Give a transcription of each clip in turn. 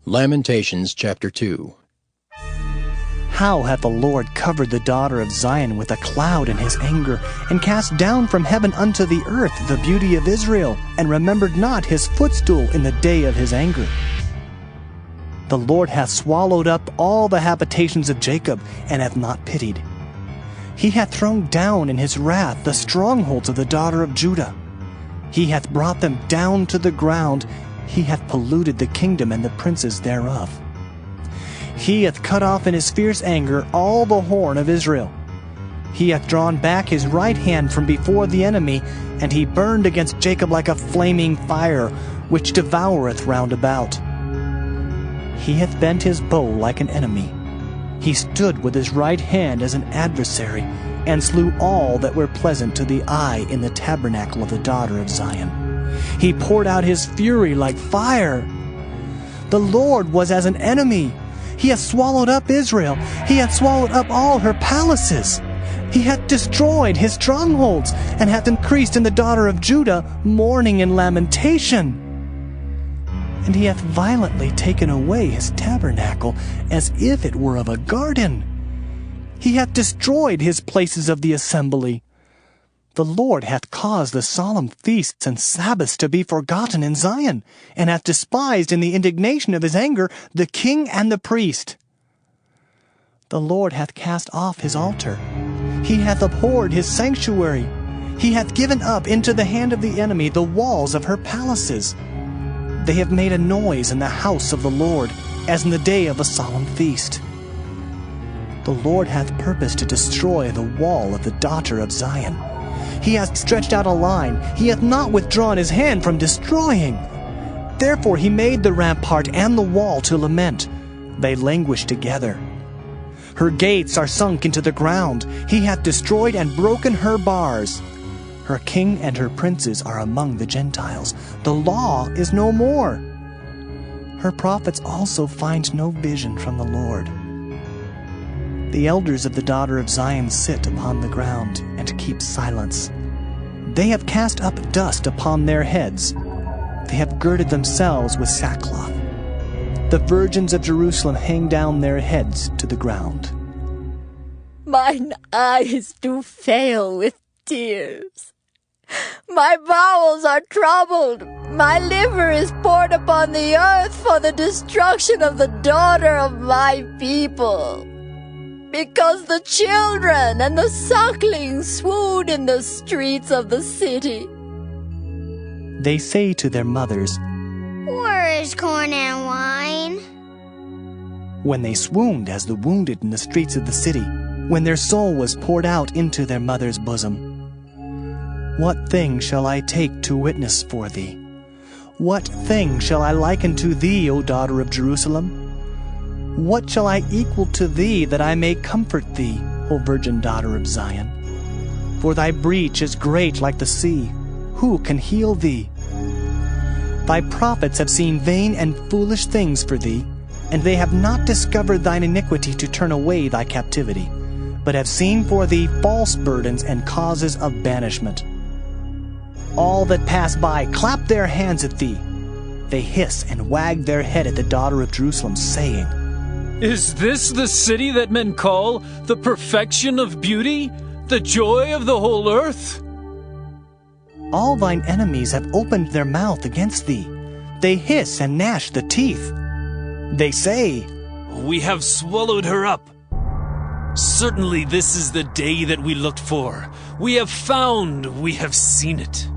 Lamentations chapter 2. How hath the Lord covered the daughter of Zion with a cloud in his anger, and cast down from heaven unto the earth the beauty of Israel, and remembered not his footstool in the day of his anger. The Lord hath swallowed up all the habitations of Jacob, and hath not pitied. He hath thrown down in his wrath the strongholds of the daughter of Judah. He hath brought them down to the ground. He hath polluted the kingdom and the princes thereof. He hath cut off in his fierce anger all the horn of Israel. He hath drawn back his right hand from before the enemy, and he burned against Jacob like a flaming fire, which devoureth round about. He hath bent his bow like an enemy. He stood with his right hand as an adversary, and slew all that were pleasant to the eye in the tabernacle of the daughter of Zion. He poured out his fury like fire. The Lord was as an enemy. He hath swallowed up Israel. He hath swallowed up all her palaces. He hath destroyed his strongholds, and hath increased in the daughter of Judah mourning and lamentation. And he hath violently taken away his tabernacle, as if it were of a garden. He hath destroyed his places of the assembly. The Lord hath caused the solemn feasts and Sabbaths to be forgotten in Zion, and hath despised in the indignation of his anger the king and the priest. The Lord hath cast off his altar. He hath abhorred his sanctuary. He hath given up into the hand of the enemy the walls of her palaces. They have made a noise in the house of the Lord, as in the day of a solemn feast. The Lord hath purposed to destroy the wall of the daughter of Zion. He hath stretched out a line. He hath not withdrawn his hand from destroying. Therefore he made the rampart and the wall to lament. They languish together. Her gates are sunk into the ground. He hath destroyed and broken her bars. Her king and her princes are among the Gentiles. The law is no more. Her prophets also find no vision from the Lord. The elders of the daughter of Zion sit upon the ground and keep silence. They have cast up dust upon their heads. They have girded themselves with sackcloth. The virgins of Jerusalem hang down their heads to the ground. Mine eyes do fail with tears. My bowels are troubled. My liver is poured upon the earth for the destruction of the daughter of my people. Because the children and the sucklings swoon in the streets of the city. They say to their mothers, "Where is corn and wine?" When they swooned as the wounded in the streets of the city, when their soul was poured out into their mother's bosom. What thing shall I take to witness for thee? What thing shall I liken to thee, O daughter of Jerusalem? What shall I equal to thee, that I may comfort thee, O virgin daughter of Zion? For thy breach is great like the sea. Who can heal thee? Thy prophets have seen vain and foolish things for thee, and they have not discovered thine iniquity to turn away thy captivity, but have seen for thee false burdens and causes of banishment. All that pass by clap their hands at thee. They hiss and wag their head at the daughter of Jerusalem, saying, "Is this the city that men call the perfection of beauty, the joy of the whole earth?" All thine enemies have opened their mouth against thee. They hiss and gnash the teeth. They say, "We have swallowed her up. Certainly this is the day that we looked for. We have found, we have seen it."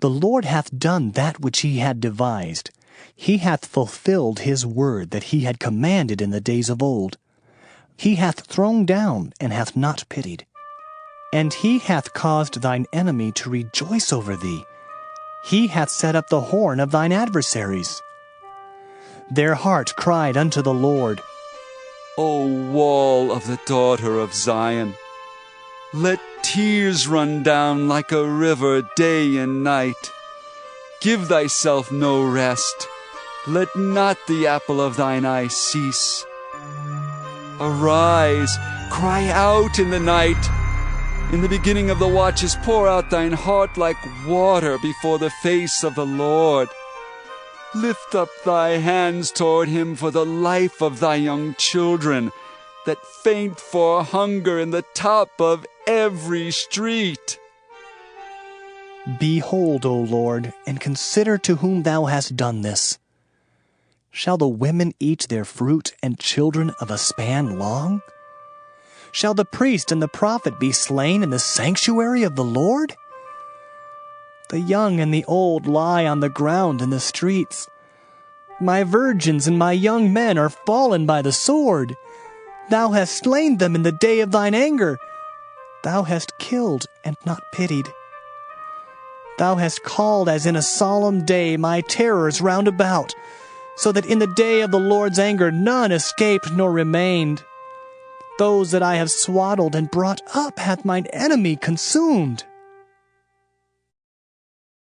The Lord hath done that which he had devised. He hath fulfilled his word that he had commanded in the days of old. He hath thrown down and hath not pitied. And he hath caused thine enemy to rejoice over thee. He hath set up the horn of thine adversaries. Their heart cried unto the Lord, O wall of the daughter of Zion, let tears run down like a river day and night. Give thyself no rest. Let not the apple of thine eye cease. Arise, cry out in the night. In the beginning of the watches pour out thine heart like water before the face of the Lord. Lift up thy hands toward him for the life of thy young children, that faint for hunger in the top of every street. Behold, O Lord, and consider to whom thou hast done this. Shall the women eat their fruit, and children of a span long? Shall the priest and the prophet be slain in the sanctuary of the Lord? The young and the old lie on the ground in the streets. My virgins and my young men are fallen by the sword. Thou hast slain them in the day of thine anger. Thou hast killed and not pitied. Thou hast called as in a solemn day my terrors round about, so that in the day of the Lord's anger none escaped nor remained. Those that I have swaddled and brought up hath mine enemy consumed.